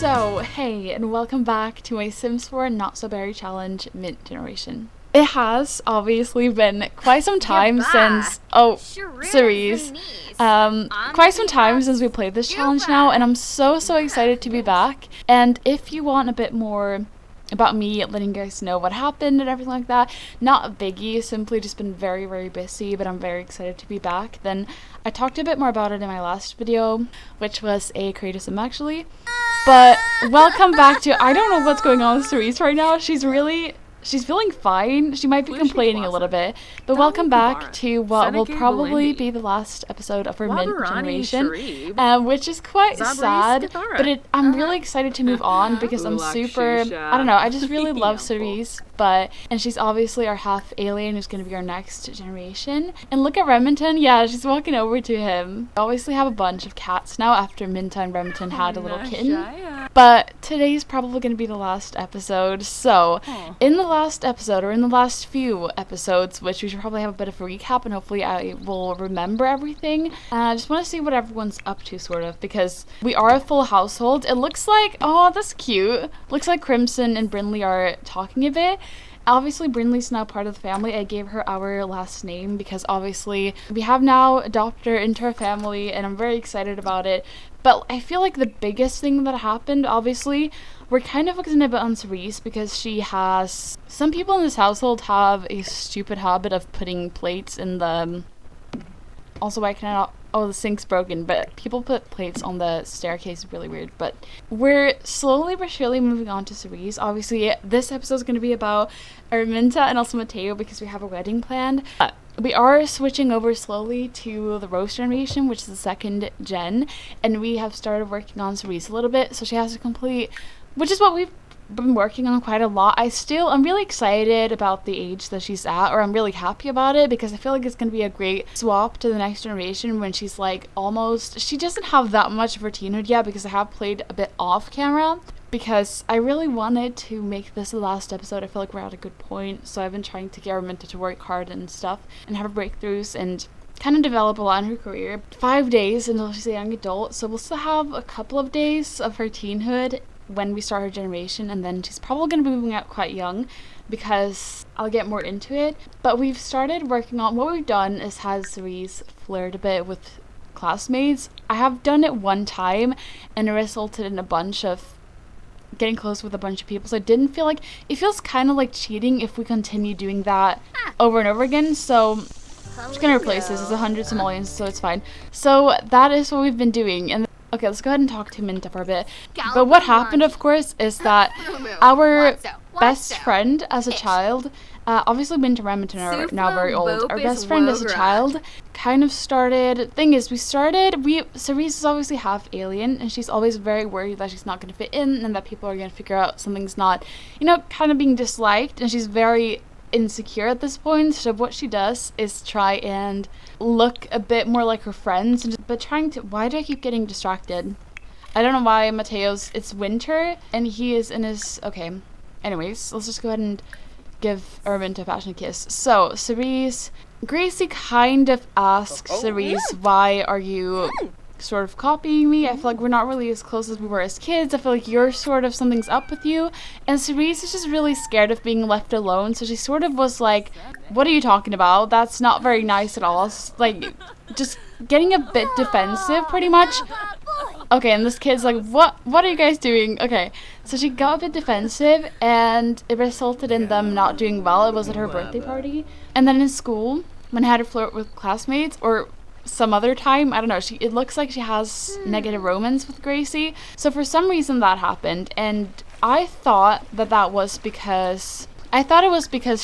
So, hey, and welcome back to my Sims 4 Not So Berry Challenge Mint Generation. It has obviously been quite some time since, Cerise, quite some time since we played this challenge now, and I'm so excited to be back. And if you want a bit more about me, letting you guys know what happened and everything like that, not a biggie, simply just been very busy, but I'm very excited to be back. Then I talked a bit more about it in my last video, which was a creative sim actually. But welcome back to, I don't know what's going on with Cerise right now. She's feeling fine. She might be complaining a little bit. But welcome back to what will probably be the last episode of our Mint Generation, which is quite sad. But I'm really excited to move on because I'm super, I don't know, I just really love Cerise. And she's obviously our half alien who's going to be our next generation. And look at Remington. Yeah, she's walking over to him. We obviously have a bunch of cats now after Minta and Remington had a little kitten. But today's probably going to be the last episode. So in the last episode, or in the last few episodes, which we should probably have a bit of a recap, and hopefully I will remember everything. I just want to see what everyone's up to, sort of, because we are a full household. It looks like, oh, that's cute. Looks like Crimson and Brinley are talking a bit. Obviously, Brinley's now part of the family. I gave her our last name because obviously we have now adopted her into our family, and I'm very excited about it. But I feel like the biggest thing that happened, obviously, we're kind of focusing a bit on Cerise because she has... Some people in this household have a stupid habit of putting plates in the... Also, why can I not... Oh, the sink's broken, but people put plates on the staircase. Really weird. But we're slowly but surely moving on to Cerise. Obviously, this episode is going to be about Arminta and also Mateo because we have a wedding planned. We are switching over slowly to the Rose generation, which is the second gen, and we have started working on Cerise a little bit, so she has to complete, which is what we've been working on quite a lot. I'm really excited about the age that she's at, or I'm really happy about it because I feel like it's going to be a great swap to the next generation when she's like almost, she doesn't have that much of her teenhood yet because I have played a bit off camera because I really wanted to make this the last episode. I feel like we're at a good point, so I've been trying to get Arminta to work hard and stuff and have breakthroughs and kind of develop a lot in her career. 5 days until she's a young adult, so we'll still have a couple of days of her teenhood when we start her generation, and then she's probably going to be moving out quite young because I'll get more into it. But we've started working on, what we've done is had Cerise flirt a bit with classmates. I have done it one time and it resulted in a bunch of getting close with a bunch of people, so I didn't feel like, it feels kind of like cheating if we continue doing that over and over again. So I'm just gonna replace this. It's 100 simoleons, so it's fine. So that is what we've been doing. And okay, let's go ahead and talk to Minta for a bit. But what happened, of course, is that our best friend as a child, obviously Minta and Remington are now very old. Our best friend as a child kind of started, Cerise is obviously half alien, and she's always very worried that she's not going to fit in and that people are going to figure out something's not, kind of being disliked, and she's very insecure at this point. So what she does is try and look a bit more like her friends, but why do I keep getting distracted? I don't know why. It's winter and he is in his, okay, anyways, let's just go ahead and give Arminta a passionate kiss. So Gracie kind of asks Cerise, why are you sort of copying me? I feel like we're not really as close as we were as kids. I feel like you're sort of, something's up with you. And Cerise is just really scared of being left alone, so she sort of was like, what are you talking about? That's not very nice at all. Like, just getting a bit defensive pretty much. Okay, and this kid's like, what are you guys doing? Okay, so she got a bit defensive and it resulted in them not doing well. It was at her birthday party. And then in school, when I had her flirt with classmates, or some other time, I don't know, it looks like she has negative romance with Gracie. So for some reason that happened, and I thought that was because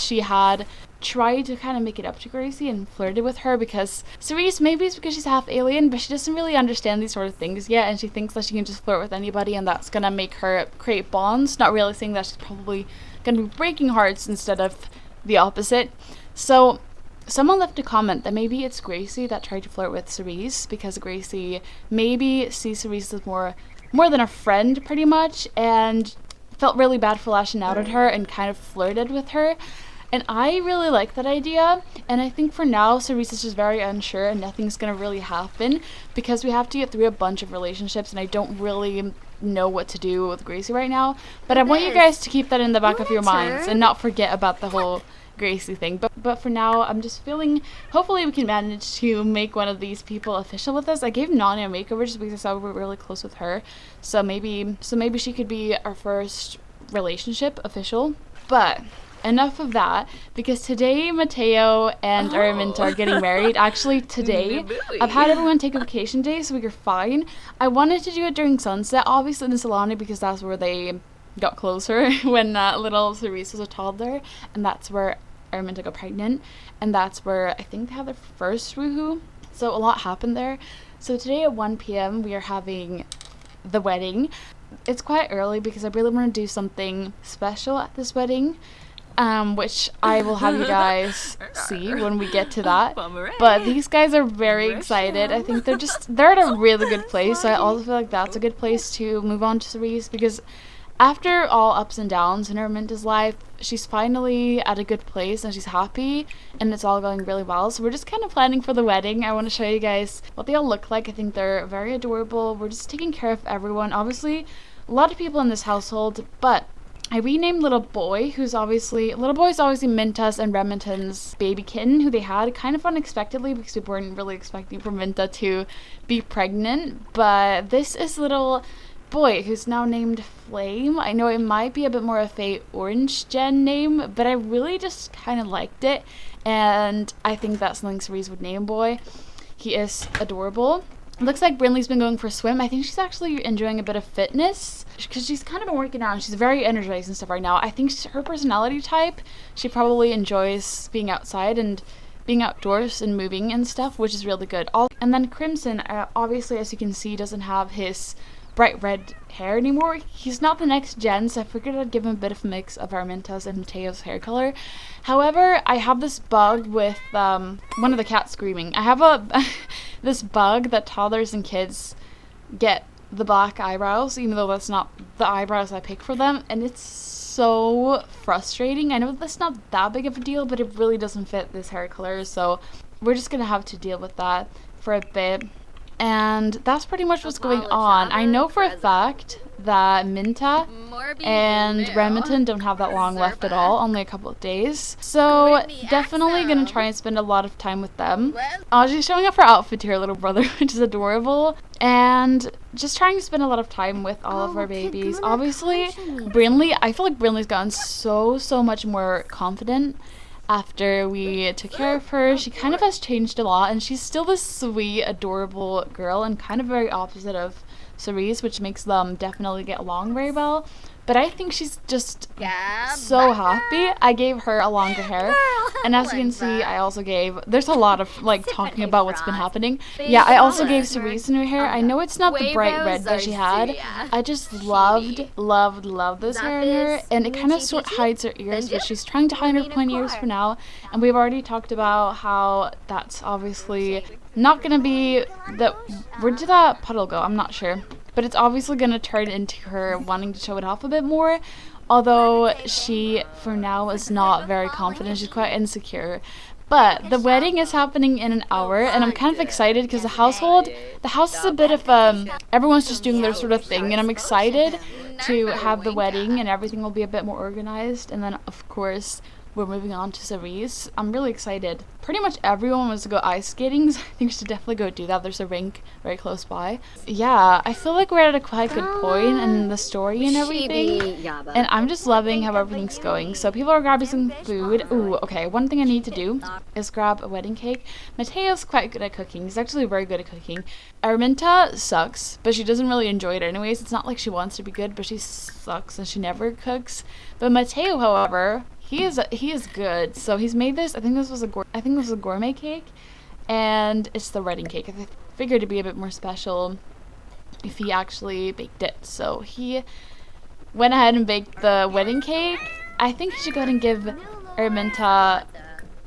she had tried to kind of make it up to Gracie and flirted with her, because Cerise, maybe it's because she's half alien, but she doesn't really understand these sort of things yet, and she thinks that she can just flirt with anybody and that's gonna make her create bonds, not realizing that she's probably gonna be breaking hearts instead of the opposite. So someone left a comment that maybe it's Gracie that tried to flirt with Cerise, because Gracie maybe sees Cerise as more than a friend pretty much, and felt really bad for lashing out at her and kind of flirted with her. And I really like that idea, and I think for now Cerise is just very unsure and nothing's gonna really happen because we have to get through a bunch of relationships, and I don't really know what to do with Gracie right now. But I want you guys to keep that in the back of your minds and not forget about the whole Gracie thing. But for now, I'm just feeling, hopefully we can manage to make one of these people official with us. I gave Nani a makeover just because I saw we were really close with her. So maybe she could be our first relationship official. But enough of that, because today Mateo and Araminta are getting married. Actually, today I've had everyone take a vacation day, so we are fine. I wanted to do it during sunset, obviously in the Solani, because that's where they got closer when little Cerise was a toddler, and that's where Araminta got pregnant, and that's where I think they had their first woohoo. So a lot happened there. So today at 1 p.m. we are having the wedding. It's quite early because I really want to do something special at this wedding, which I will have you guys see when we get to that. But these guys are very excited. I think they're at a really good place. So I also feel like that's a good place to move on to Cerise, because after all ups and downs in Araminta's life, she's finally at a good place and she's happy and it's all going really well. So we're just kind of planning for the wedding. I want to show you guys what they all look like. I think they're very adorable. We're just taking care of everyone. Obviously, a lot of people in this household, but I renamed little boy, who's obviously, little boy is obviously Minta's and Remington's baby kitten, who they had kind of unexpectedly because we weren't really expecting for Minta to be pregnant. But this is little boy who's now named Flame. I know it might be a bit more of a orange gen name, but I really just kind of liked it, and I think that's something Cerise would name boy. He is adorable. Looks like Brinley's been going for a swim. I think she's actually enjoying a bit of fitness because she's kind of been working out and she's very energized and stuff right now. I think her personality type, she probably enjoys being outside and being outdoors and moving and stuff, which is really good. And then Crimson, obviously, as you can see, doesn't have his bright red hair anymore. He's not the next gen, so I figured I'd give him a bit of a mix of Araminta's and Mateo's hair color. However, I have this bug with one of the cats screaming. I have this bug that toddlers and kids get the black eyebrows, even though that's not the eyebrows I pick for them, and it's so frustrating. I know that's not that big of a deal, but it really doesn't fit this hair color, so we're just gonna have to deal with that for a bit. And that's pretty much what's going on. I know for a fact that Minta and Remington don't have that long left at all, only a couple of days. So definitely gonna try and spend a lot of time with them. She's showing off her outfit to her little brother, which is adorable. And just trying to spend a lot of time with all of our babies. Obviously, Brinley, I feel like Brinley's gotten so much more confident after we took care of her. She kind of has changed a lot, and she's still this sweet, adorable girl, and kind of very opposite of Cerise, which makes them definitely get along very well. But I think she's just so happy. I gave her a longer hair, and as you can see, I also gave, there's a lot of like talking about what's been happening. Yeah, I also gave Cerise new hair. I know it's not the bright red that she had. I just loved this hair in her, and it kind of sort of hides her ears, but she's trying to hide her pointy ears for now. And we've already talked about how that's obviously not gonna be the, where did that puddle go? I'm not sure. But it's obviously going to turn into her wanting to show it off a bit more. Although she, for now, is not very confident. She's quite insecure. But the wedding is happening in an hour, and I'm kind of excited because the house is a bit of, everyone's just doing their sort of thing. And I'm excited to have the wedding, and everything will be a bit more organized. And then, of course, we're moving on to Cerise. I'm really excited. Pretty much everyone wants to go ice skating, so I think we should definitely go do that. There's a rink very close by. Yeah, I feel like we're at a quite good point in the story and everything. And I'm just loving how everything's going. So people are grabbing some food. Ooh, okay, one thing I need to do is grab a wedding cake. Mateo's quite good at cooking. He's actually very good at cooking. Araminta sucks, but she doesn't really enjoy it anyways. It's not like she wants to be good, but she sucks and she never cooks. But Mateo, however, he is good. So he's made this. I think this was a gourmet cake, and it's the wedding cake. I figured it'd be a bit more special if he actually baked it. So he went ahead and baked the wedding cake. I think he should go ahead and give Araminta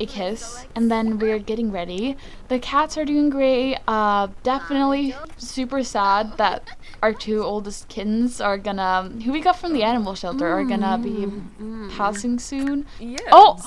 a kiss, and then we're getting ready. The cats are doing great. Definitely super sad that our two oldest kittens are gonna, who we got from the animal shelter, are gonna be passing soon. Yes,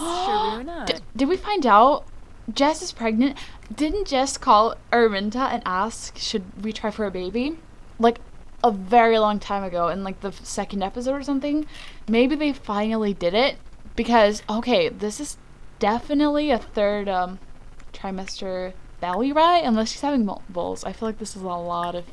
did we find out Jess is pregnant? Didn't Jess call Araminta and ask, should we try for a baby? Like, a very long time ago in like the second episode or something. Maybe they finally did it because, okay, this is definitely a third trimester belly, right? Unless she's having multiples. I feel like this is a lot of...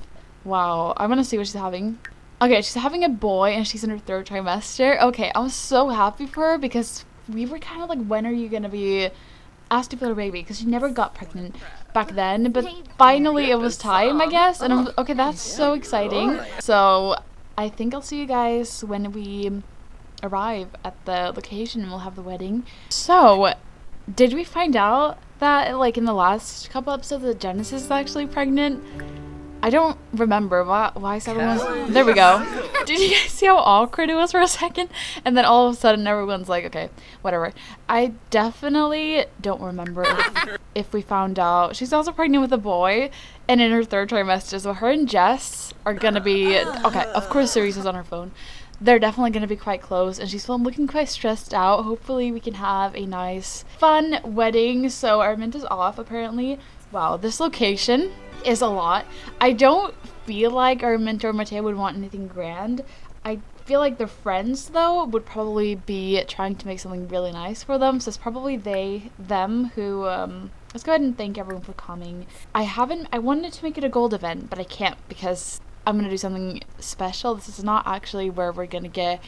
Wow. I want to see what she's having. Okay, she's having a boy and she's in her third trimester. Okay, I'm so happy for her because we were kind of like, when are you going to be asked to feel a baby? Because she never got pregnant back then. But finally it was time, I guess. And okay, that's so exciting. So I think I'll see you guys when we arrive at the location and we'll have the wedding. So, did we find out that like in the last couple episodes that Genesis is actually pregnant? I don't remember why is everyone... There we go. Did you guys see how awkward it was for a second? And then all of a sudden everyone's like, okay, whatever. I definitely don't remember if we found out. She's also pregnant with a boy and in her third trimester. So her and Jess are going to be... Okay, of course Cerise is on her phone. They're definitely going to be quite close and she's looking quite stressed out. Hopefully we can have a nice, fun wedding. So our mint is off apparently. Wow, this location is a lot. I don't feel like Arminta or Mateo would want anything grand. I feel like their friends though would probably be trying to make something really nice for them. So it's probably them who let's go ahead and thank everyone for coming. I wanted to make it a gold event, but I can't because I'm gonna do something special. This is not actually where we're gonna get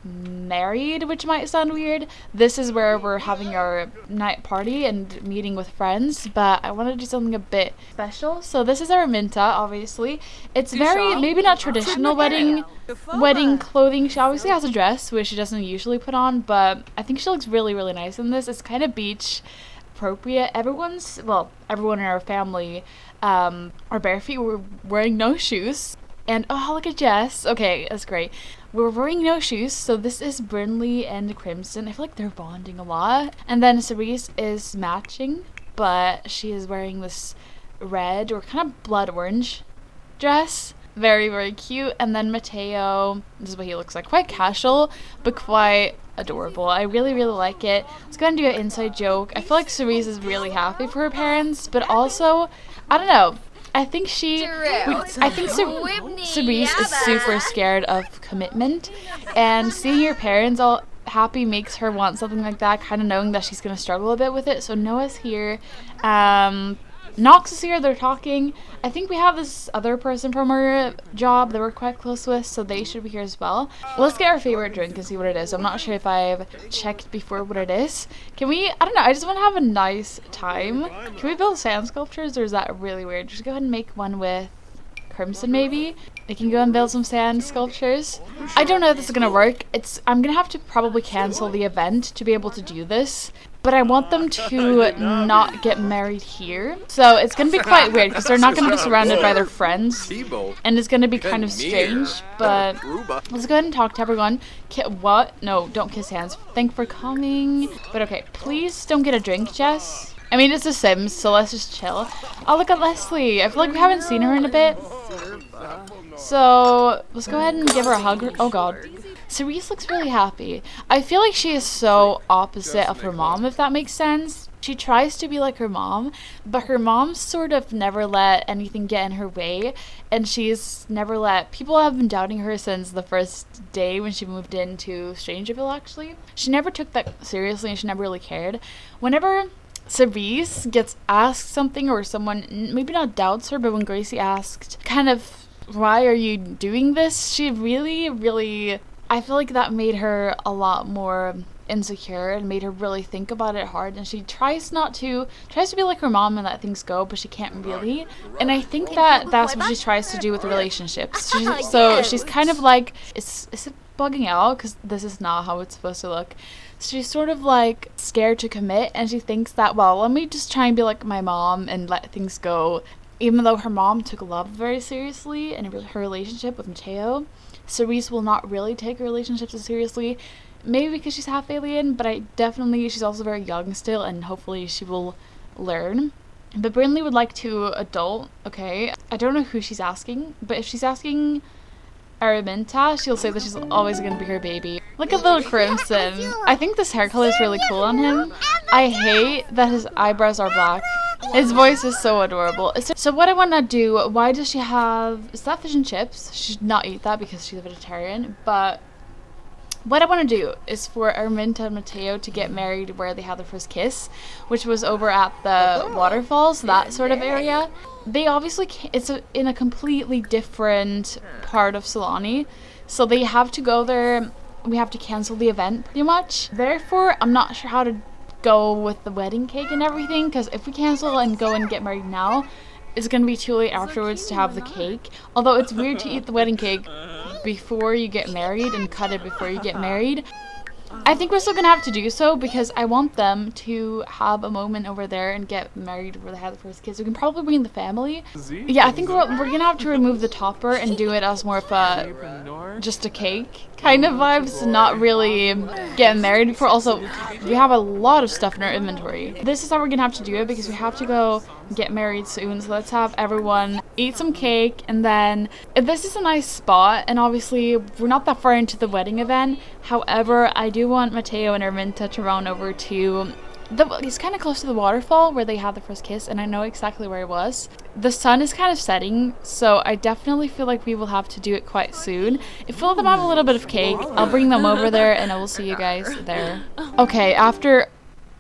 married, which might sound weird. This is where we're having our night party and meeting with friends, but I want to do something a bit special. So this is our Minta, obviously. It's very, maybe not traditional wedding clothing. She obviously has a dress, which she doesn't usually put on, but I think she looks really, really nice in this. It's kind of beach appropriate. Everyone in our family are bare feet. We're wearing no shoes. And oh, look at Jess. Okay, that's great. We're wearing no shoes, so this is Brinley and Crimson. I feel like they're bonding a lot. And then Cerise is matching, but she is wearing this red or kind of blood orange dress. Very, very cute. And then Mateo, this is what he looks like. Quite casual, but quite adorable. I really, really like it. Let's go ahead and do an inside joke. I feel like Cerise is really happy for her parents, but also, I don't know. I think Cerise is super scared of commitment, and seeing your parents all happy makes her want something like that, kind of knowing that she's going to struggle a bit with it. So Noah's here. Knox is here, they're talking. I think we have this other person from our job that we're quite close with, so they should be here as well. Let's get our favorite drink and see what it is. I'm not sure if I've checked before what it is. Can we, I don't know, I just want to have a nice time. Can we build sand sculptures, or is that really weird? Just go ahead and make one with Crimson maybe. We can go and build some sand sculptures. I don't know if this is gonna work. I'm gonna have to probably cancel the event to be able to do this, but I want them to not get married here. So it's gonna be quite weird because they're not gonna be surrounded by their friends, and it's gonna be kind of strange. But let's go ahead and talk to everyone. What? No, don't kiss hands. Thank for coming. But okay, please don't get a drink, Jess. I mean, it's The Sims, so let's just chill. Oh, look at Leslie. I feel like we haven't seen her in a bit. So let's go ahead and give her a hug. Oh god. Cerise looks really happy. I feel like she is so opposite of her mom, if that makes sense. She tries to be like her mom, but her mom sort of never let anything get in her way, and she's never let... People have been doubting her since the first day when she moved into Strangerville, actually. She never took that seriously, and she never really cared. Whenever Cerise gets asked something, or someone maybe not doubts her, but when Gracie asked kind of, why are you doing this, she really, I feel like that made her a lot more insecure and made her really think about it hard, and she tries to be like her mom and let things go, but she can't really. And I think that's what she tries to do with the relationships. She's kind of like, is it bugging out, because this is not how it's supposed to look. She's sort of like scared to commit, and she thinks that, well, let me just try and be like my mom and let things go. Even though her mom took love very seriously and her relationship with Mateo, Cerise will not really take her relationships as seriously. Maybe because she's half alien, but she's also very young still, and hopefully she will learn. But Brinley would like to adult, okay? I don't know who she's asking, but if she's asking Araminta, she'll say that she's always going to be her baby. Look at little Crimson. I think this hair color is really cool on him. I hate that his eyebrows are black. His voice is so adorable. So what I want to do, why does she have, is that fish and chips? She should not eat that because she's a vegetarian, but what I want to do is for Araminta and Mateo to get married where they had their first kiss, which was over at the waterfalls, that sort of area. They obviously in a completely different part of Solani, so they have to go there. We have to cancel the event pretty much. Therefore, I'm not sure how to go with the wedding cake and everything, because if we cancel and go and get married now, it's gonna be too late afterwards to have the cake. Although it's weird to eat the wedding cake before you get married and cut it before you get married. I think we're still gonna have to do so because I want them to have a moment over there and get married where they had the first kiss. We can probably bring the family. Yeah, I think we're gonna have to remove the topper and do it as more of a just a cake kind of vibes, not really getting married before. Also, we have a lot of stuff in our inventory. This is how we're gonna have to do it because we have to go get married soon. So let's have everyone eat some cake, and then this is a nice spot, and obviously we're not that far into the wedding event. However, I do want Mateo and Araminta to run over to it's kind of close to the waterfall where they had the first kiss, and I know exactly where it was. The sun is kind of setting, so I definitely feel like we will have to do it quite soon. If we'll let them have a little bit of cake, I'll bring them over there and I will see you guys there. Okay, after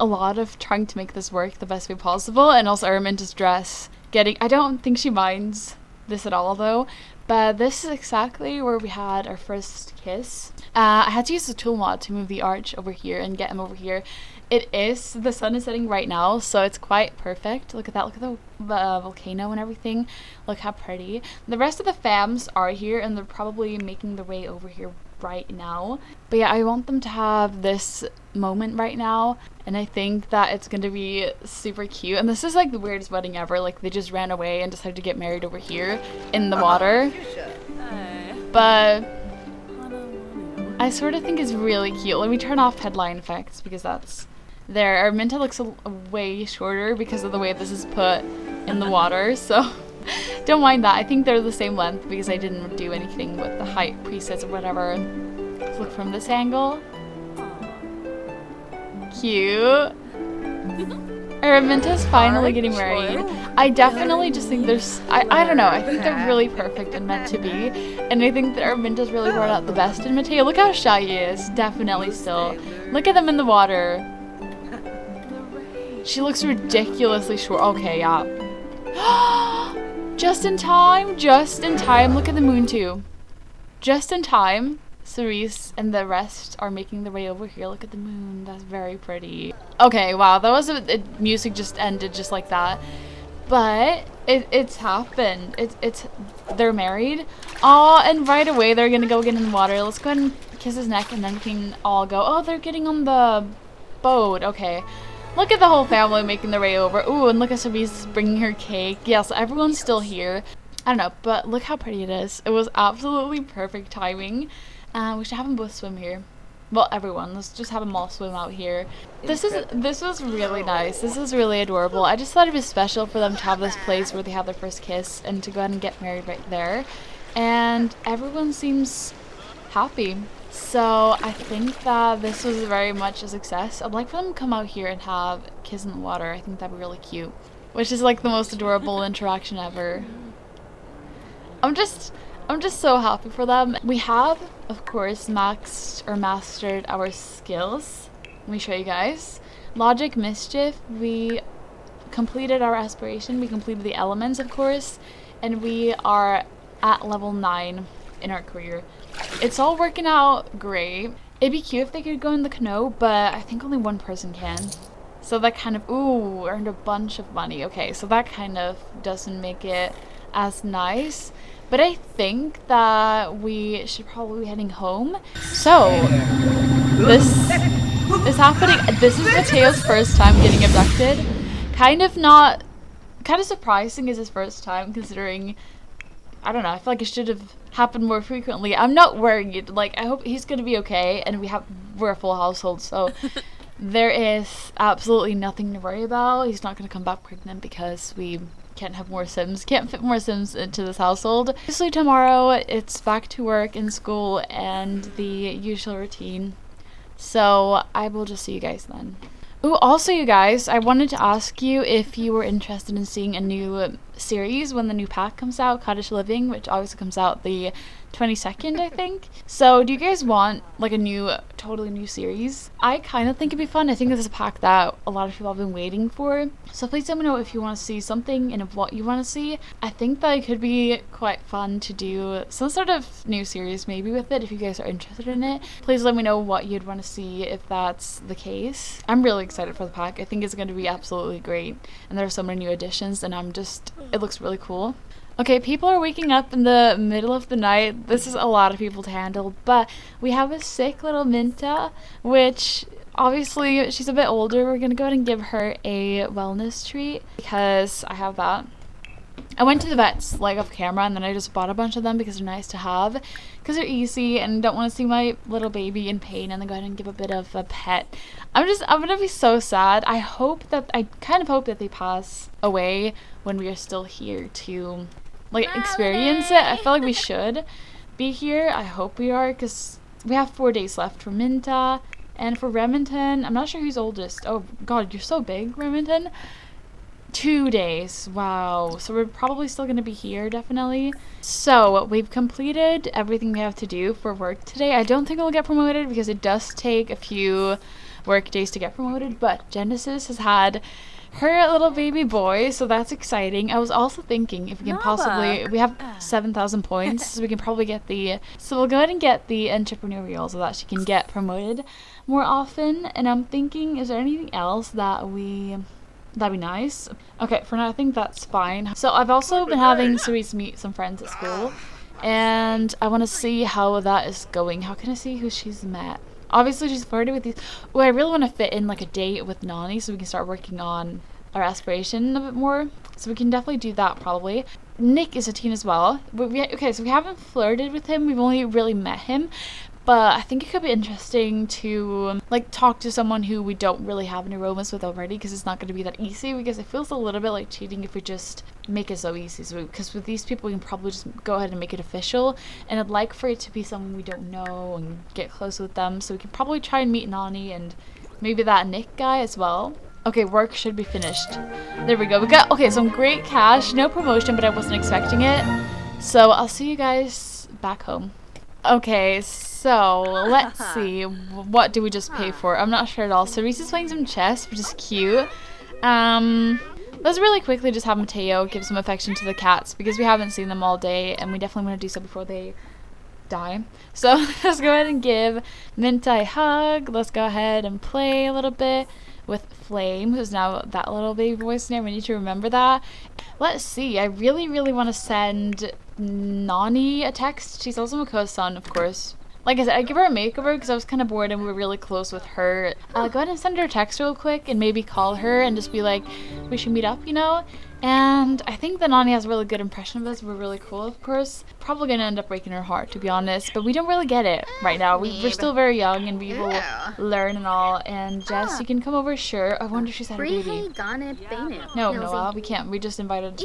a lot of trying to make this work the best way possible, and also Araminta's dress I don't think she minds this at all though, but this is exactly where we had our first kiss. I had to use the tool mod to move the arch over here and get him over here. The sun is setting right now, so it's quite perfect. Look at that, look at the volcano and everything. Look how pretty. The rest of the fams are here and they're probably making their way over here right now. But yeah, I want them to have this moment right now, and I think that it's going to be super cute. And this is like the weirdest wedding ever. Like, they just ran away and decided to get married over here in the water. But I sort of think it's really cute. Let me turn off headline effects because that's there. Our Minta looks a way shorter because of the way this is put in the water, so don't mind that. I think they're the same length because I didn't do anything with the height presets or whatever. Let's look from this angle. Cute. Araminta's finally getting married. I definitely just think I don't know, I think they're really perfect and meant to be. And I think that Araminta's really brought out the best in Mateo. Look how shy he is, definitely still. Look at them in the water. She looks ridiculously short. Okay, yeah. Just in time, just in time. Look at the moon too. Just in time. Cerise and the rest are making their way over here. Look at the moon. That's very pretty. Okay, wow, that was music just ended just like that. But it's happened. They're married. Oh, and right away they're gonna go get in the water. Let's go ahead and kiss his neck and then we can all go. Oh, they're getting on the boat. Okay. Look at the whole family making their way over. Ooh, and look at Cerise bringing her cake. Yeah, so everyone's still here. I don't know, but look how pretty it is. It was absolutely perfect timing. We should have them both swim here. Well, everyone. Let's just have them all swim out here. This was really nice. This is really adorable. I just thought it was special for them to have this place where they have their first kiss and to go ahead and get married right there. And everyone seems happy. So I think that this was very much a success. I'd like for them to come out here and have a kiss in the water. I think that'd be really cute. Which is like the most adorable interaction ever. I'm just so happy for them. We have, of course, mastered our skills. Let me show you guys. Logic, mischief, we completed our aspiration. We completed the elements, of course, and we are at level 9 in our career. It's all working out great. It'd be cute if they could go in the canoe, but I think only one person can. So that kind of, ooh, earned a bunch of money. Okay, so that kind of doesn't make it as nice. But I think that we should probably be heading home. So, this is happening. This is Mateo's first time getting abducted. Kind of surprising is his first time considering, I don't know, I feel like it should have happened more frequently. I'm not worried. Like, I hope he's gonna be okay, and we're a full household, so there is absolutely nothing to worry about. He's not gonna come back pregnant because we can't have more Sims. Can't fit more Sims into this household. Obviously tomorrow it's back to work and school and the usual routine. So I will just see you guys then. Ooh, also you guys, I wanted to ask you if you were interested in seeing a new series when the new pack comes out, Cottage Living, which obviously comes out the 22nd, I think. So do you guys want like a new, totally new series? I kind of think it'd be fun. I think this is a pack that a lot of people have been waiting for. So please let me know if you want to see something and what you want to see. I think that it could be quite fun to do some sort of new series maybe with it if you guys are interested in it. Please let me know what you'd want to see if that's the case. I'm really excited for the pack. I think it's going to be absolutely great. And there are so many new additions and it looks really cool. Okay, people are waking up in the middle of the night. This is a lot of people to handle, but we have a sick little Minta, which obviously she's a bit older. We're gonna go ahead and give her a wellness treat because I have that. I went to the vets like off camera and then I just bought a bunch of them because they're nice to have, because they're easy and don't want to see my little baby in pain, and then go ahead and give a bit of a pet. I'm gonna be so sad. I kind of hope that they pass away when we are still here to like experience it. I feel like we should be here. I hope we are, because we have 4 days left for Minta, and for Remington, I'm not sure who's oldest. Oh god, you're so big, Remington. 2 days. Wow. So we're probably still going to be here, definitely. So we've completed everything we have to do for work today. I don't think we'll get promoted because it does take a few work days to get promoted, but Genesis has had her little baby boy, so that's exciting. I was also thinking if we can possibly, we have 7,000 points, so we can probably get so we'll go ahead and get the entrepreneurial so that she can get promoted more often. And I'm thinking, is there anything else that'd be nice? Okay, for now I think that's fine. So I've also been having Cerise meet some friends at school, and I want to see how that is going. How can I see who she's met? Obviously she's flirted with these. Oh, I really want to fit in like a date with Nani so we can start working on our aspiration a bit more. So we can definitely do that probably. Nick is a teen as well. Okay, so we haven't flirted with him. We've only really met him. But I think it could be interesting to like talk to someone who we don't really have any romance with already, because it's not going to be that easy, because it feels a little bit like cheating if we just make it so easy. So because with these people we can probably just go ahead and make it official, and I'd like for it to be someone we don't know and get close with them. So we can probably try and meet Nani and maybe that Nick guy as well. Okay, work should be finished. There we go. We got some great cash. No promotion, but I wasn't expecting it. So I'll see you guys back home. Okay, so let's see. What do we just pay for? I'm not sure at all. So Reese is playing some chess, which is cute. Let's really quickly just have Mateo give some affection to the cats because we haven't seen them all day, and we definitely want to do so before they die. So let's go ahead and give Minta a hug. Let's go ahead and play a little bit with Flame, who's now that little baby boy's name. We need to remember that. Let's see. I really, really want to send Nani a text. She's also Makoa's son, of course. Like I said, I give her a makeover because I was kind of bored and we were really close with her. Go ahead and send her a text real quick and maybe call her and just be like, we should meet up, you know? And I think that Nani has a really good impression of us. We're really cool, of course. Probably gonna end up breaking her heart, to be honest. But we don't really get it right now. We're still very young and we will learn and all. And Jess, you can come over, sure. I wonder if she's had a baby. No, Noah, we can't. We just invited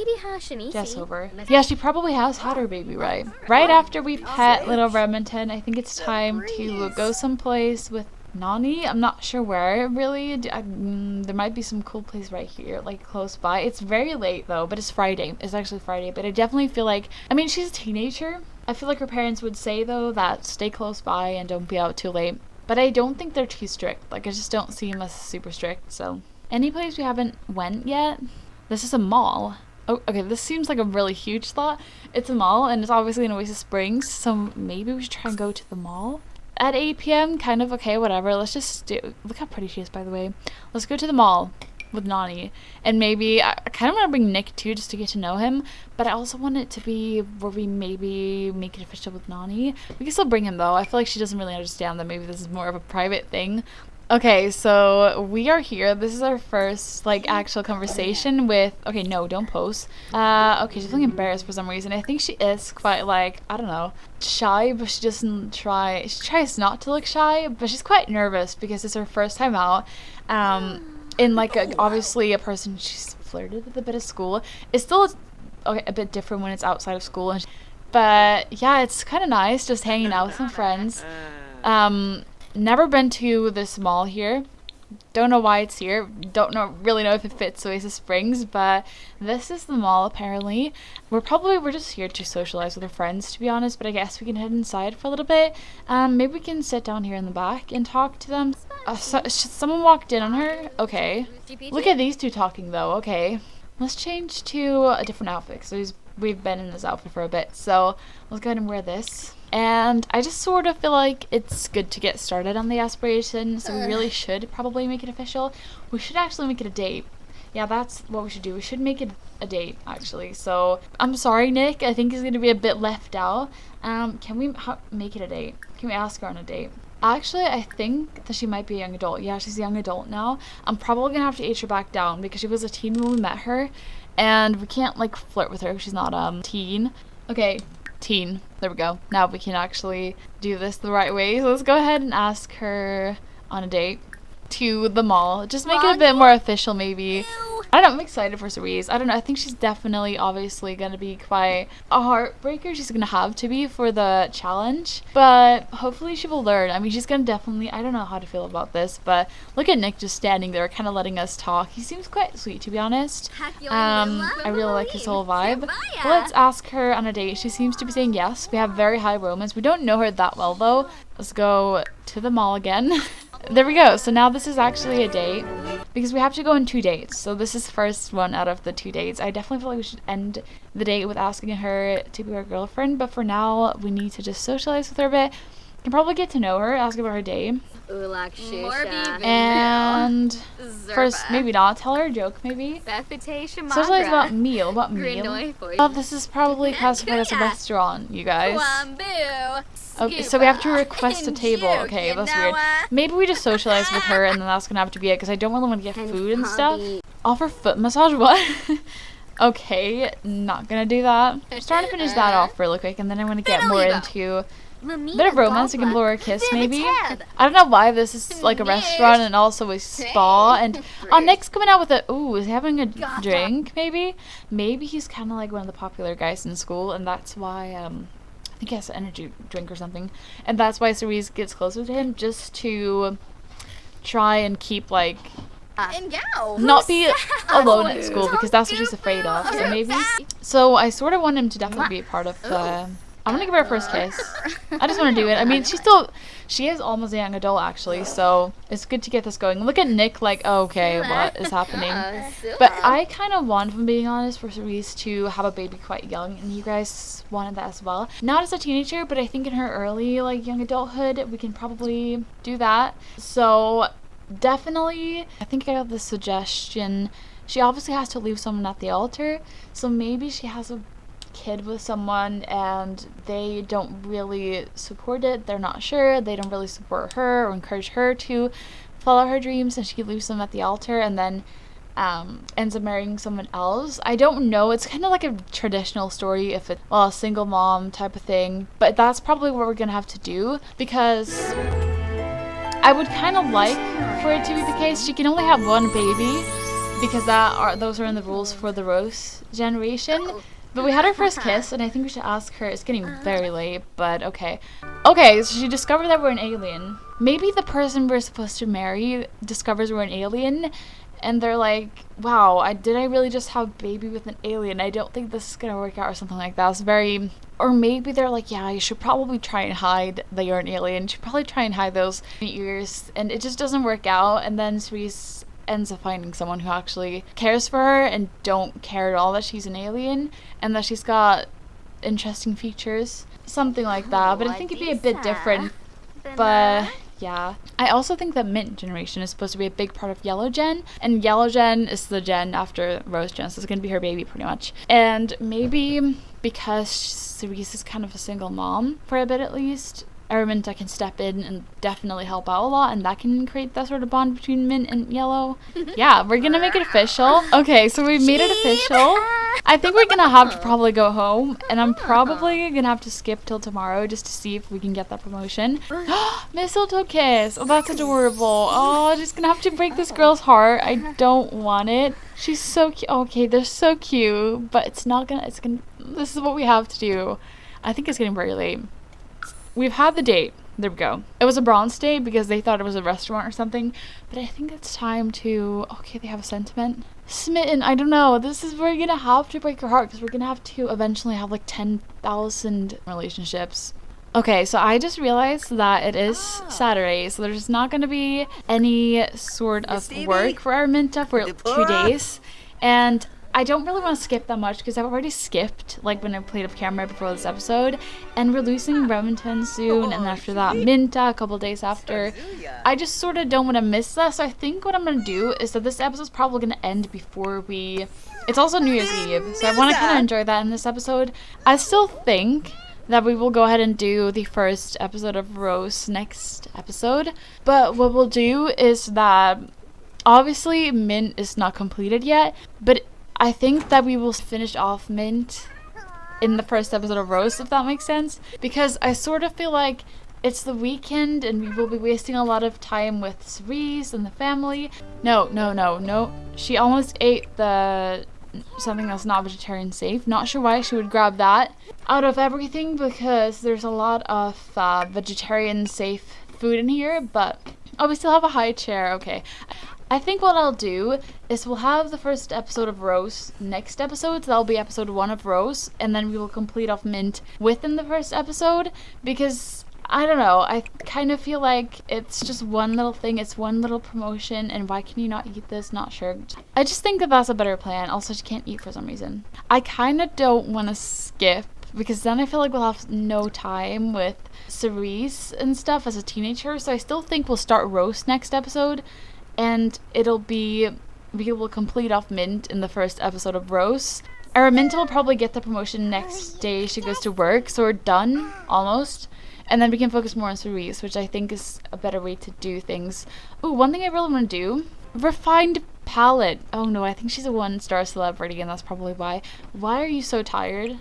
Jess over. Yeah, she probably has had her baby, right? Right after we pet little Remington, I think it's time to go someplace with Nani. I'm not sure where really. There might be some cool place right here, like close by. It's very late though, but it's Friday. It's actually Friday, but I definitely feel like, I mean, she's a teenager. I feel like her parents would say though that stay close by and don't be out too late. But I don't think they're too strict. Like I just don't see them as super strict. So any place we haven't went yet? This is a mall. Oh, okay, this seems like a really huge thought. It's a mall and it's obviously in Oasis Springs, so maybe we should try and go to the mall at 8 p.m. kind of. Okay, whatever. Let's just look how pretty she is, by the way. Let's go to the mall with Nani, and maybe I kind of want to bring Nick too, just to get to know him, but I also want it to be where we maybe make it official with Nani. We can still bring him though. I feel like she doesn't really understand that maybe this is more of a private thing. Okay, so we are here. This is our first like actual conversation with, okay, no, don't post. Okay, she's feeling embarrassed for some reason. I think she is quite like, I don't know, shy, but she tries not to look shy, but she's quite nervous because it's her first time out. In like obviously a person she's flirted with a bit at school. It's still a bit different when it's outside of school, but yeah, it's kind of nice just hanging out with some friends. Never been to this mall here. Don't know why it's here. Don't really know if it fits Oasis Springs, but this is the mall apparently. We're just here to socialize with our friends, to be honest, but I guess we can head inside for a little bit. Maybe we can sit down here in the back and talk to them. Someone walked in on her? Okay. Look at these two talking though. Okay. Let's change to a different outfit because we've been in this outfit for a bit. So let's go ahead and wear this. And I just sort of feel like it's good to get started on the aspiration, so we really should probably make it official. We should actually make it a date. Yeah, that's what we should do. We should make it a date, actually. So I'm sorry, Nick. I think he's going to be a bit left out. Can we make it a date? Can we ask her on a date? Actually, I think that she might be a young adult. Yeah, she's a young adult now. I'm probably going to have to age her back down because she was a teen when we met her. And we can't, like, flirt with her because she's not teen. Okay, teen. There we go. Now we can actually do this the right way. So let's go ahead and ask her on a date to the mall. Just make it a bit more official, maybe. I don't know, I'm excited for Cerise. I don't know, I think she's definitely obviously going to be quite a heartbreaker. She's going to have to be for the challenge, but hopefully she will learn. I mean, she's going to definitely, I don't know how to feel about this, but look at Nick just standing there kind of letting us talk. He seems quite sweet, to be honest. I really like his whole vibe. But let's ask her on a date. She seems to be saying yes. We have very high romance. We don't know her that well though. Let's go to the mall again. There we go. So now this is actually a date because we have to go on 2 dates. So this is the first one out of the 2 dates. I definitely feel like we should end the date with asking her to be our girlfriend. But for now, we need to just socialize with her a bit. We can probably get to know her, ask about her day. And first, maybe not. Tell her a joke, maybe. Socialize about meal. What meal? Oh, this is probably classified as a restaurant, you guys. Okay, so we have to request a table. Okay, that's weird. Maybe we just socialize with her and then that's gonna have to be it because I don't really want to get food and stuff. Offer foot massage? What? Okay, not gonna do that. I'm starting to finish that off really quick and then I want to get more into a bit of romance. We can blow her a kiss maybe. I don't know why this is like a restaurant and also a spa. And Nick's coming out with is he having a drink maybe? Maybe he's kind of like one of the popular guys in school and that's why I think he has an energy drink or something. And that's why Cerise gets closer to him just to try and keep like not be alone at school because that's what she's afraid of. So maybe. So I sort of want him to definitely be a part of the. I'm gonna give her a first kiss. I just want to do it. I mean, she is almost a young adult actually, so it's good to get this going. Look at Nick like, oh, okay, what is happening? But I kind of want, if I'm being honest, for Cerise to have a baby quite young, and you guys wanted that as well. Not as a teenager, but I think in her early like young adulthood, we can probably do that. So definitely, I think I got this suggestion. She obviously has to leave someone at the altar, so maybe she has a kid with someone and they don't really support it, they're not sure, they don't really support her or encourage her to follow her dreams, and she leaves them at the altar and then ends up marrying someone else. I don't know, it's kind of like a traditional story if it's a single mom type of thing, but that's probably what we're gonna have to do because I would kind of like for it to be the case. She can only have one baby because those are in the rules for the Rose generation. But we had our first kiss, and I think we should ask her. It's getting very late, but okay. Okay, so she discovered that we're an alien. Maybe the person we're supposed to marry discovers we're an alien, and they're like, wow, did I really just have a baby with an alien? I don't think this is going to work out or something like that. It's very... Or maybe they're like, yeah, you should probably try and hide that you're an alien. You should probably try and hide those ears, and it just doesn't work out, and then Cerise ends up finding someone who actually cares for her and don't care at all that she's an alien and that she's got interesting features, something like that. But I think it'd be a bit different. But yeah, I also think that Mint generation is supposed to be a big part of Yellow Gen, and Yellow Gen is the gen after Rose Gen, so it's gonna be her baby pretty much. And maybe because Cerise is kind of a single mom for a bit at least, Mint can step in and definitely help out a lot, and that can create that sort of bond between Mint and Yellow. Yeah, we're gonna make it official. Okay, so we made it official. I think we're gonna have to probably go home, and I'm probably gonna have to skip till tomorrow just to see if we can get that promotion. Mistletoe kiss. Oh, that's adorable. Oh, I'm just gonna have to break this girl's heart. I don't want it. She's so cute. Okay, they're so cute, but this is what we have to do. I think it's getting very late. We've had the date. There we go. It was a bronze day because they thought it was a restaurant or something. But I think it's time to... Okay, they have a sentiment. Smitten. I don't know. We're going to have to break your heart because we're going to have to eventually have like 10,000 relationships. Okay, so I just realized that it is Saturday, so there's not going to be any sort of work for Araminta for 2 days. And I don't really want to skip that much because I've already skipped like when I played off camera before this episode, and we're losing Remington soon, and after that Minta a couple days after. I just sort of don't want to miss that, so I think what I'm going to do is that this episode's probably going to end before it's also New Year's Eve, so I want to kind of enjoy that in this episode. I still think that we will go ahead and do the first episode of Rose next episode, but what we'll do is that obviously Mint is not completed yet, but I think that we will finish off Mint in the first episode of Rose, if that makes sense, because I sort of feel like it's the weekend and we will be wasting a lot of time with Cerise and the family. No. She almost ate something that's not vegetarian safe. Not sure why she would grab that out of everything because there's a lot of vegetarian safe food in here, but we still have a high chair. Okay. I think what I'll do is we'll have the first episode of Rose next episode, so that'll be episode 1 of Rose, and then we will complete off Mint within the first episode, because I don't know, I kind of feel like it's just one little thing, it's one little promotion, and why can you not eat this? Not sure. I just think that that's a better plan. Also, she can't eat for some reason. I kind of don't want to skip, because then I feel like we'll have no time with Cerise and stuff as a teenager, so I still think we'll start Rose next episode, and we will complete off Mint in the first episode of Rose. Araminta will probably get the promotion next day she goes to work, so we're done, almost. And then we can focus more on Cerise, which I think is a better way to do things. Ooh, one thing I really want to do, refined palette. Oh no, I think she's a 1-star celebrity, and that's probably why. Why are you so tired?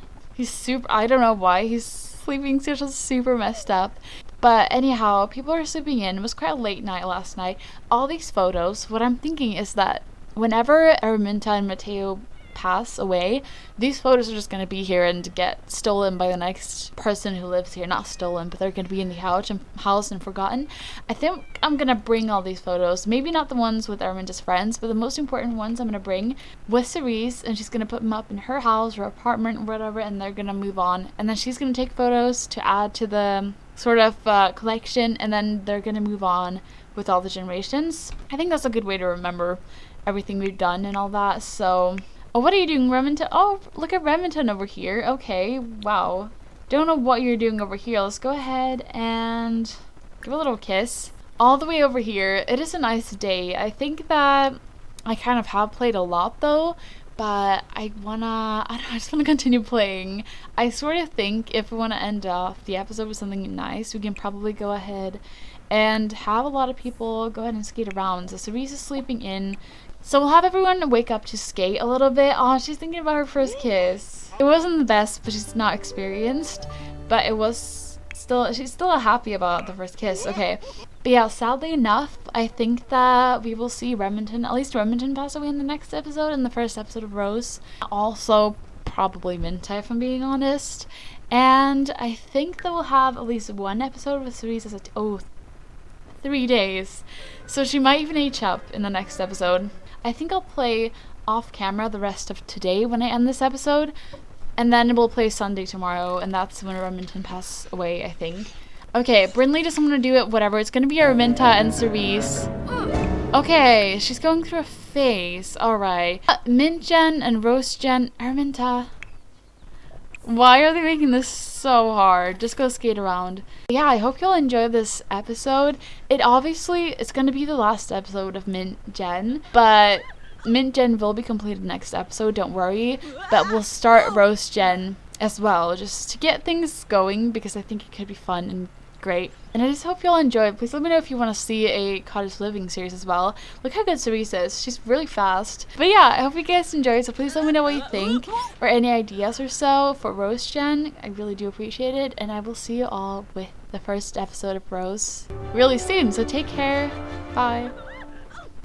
I don't know why, he's sleeping super messed up. But anyhow, people are sleeping in. It was quite a late night last night. All these photos, what I'm thinking is that whenever Araminta and Mateo pass away, these photos are just going to be here and get stolen by the next person who lives here. Not stolen, but they're going to be in the house and forgotten. I think I'm going to bring all these photos. Maybe not the ones with Araminta's friends, but the most important ones I'm going to bring with Cerise, and she's going to put them up in her house or apartment or whatever, and they're going to move on. And then she's going to take photos to add to the sort of collection, and then they're going to move on with all the generations. I think that's a good way to remember everything we've done and all that. So, what are you doing, Remington? Oh, look at Remington over here. Okay, wow. Don't know what you're doing over here. Let's go ahead and give a little kiss. All the way over here. It is a nice day. I think that I kind of have played a lot though, but I just want to continue playing. I sort of think if we want to end off the episode with something nice, we can probably go ahead and have a lot of people go ahead and skate around. So Cerise is sleeping in, so we'll have everyone wake up to skate a little bit. Oh, she's thinking about her first kiss. It wasn't the best, but she's not experienced, but she's still happy about the first kiss. Okay. But yeah, sadly enough, I think that we will see at least Remington pass away in the next episode, in the first episode of Rose. Also, probably Minta, if I'm being honest. And I think that we'll have at least one episode with Cerise as 3 days. So she might even age up in the next episode. I think I'll play off camera the rest of today when I end this episode. And then we'll play Sunday tomorrow, and that's when Remington passes away, I think. Okay, Brinley doesn't want to do it, whatever. It's going to be Araminta and Cerise. Okay, she's going through a phase. Alright. Mint Gen and Rose Gen. Araminta. Why are they making this so hard? Just go skate around. Yeah, I hope you'll enjoy this episode. It's going to be the last episode of Mint Gen, but Mint Gen will be completed next episode, don't worry. But we'll start Rose Gen as well, just to get things going, because I think it could be fun and great. And I just hope you'll enjoy it. Please let me know if you want to see a cottage living series as well. Look how good Cerise is. She's really fast. But yeah, I hope you guys enjoyed, so please let me know what you think or any ideas or so for Rose Gen. I really do appreciate it, and I will see you all with the first episode of Rose really soon. So take care. Bye.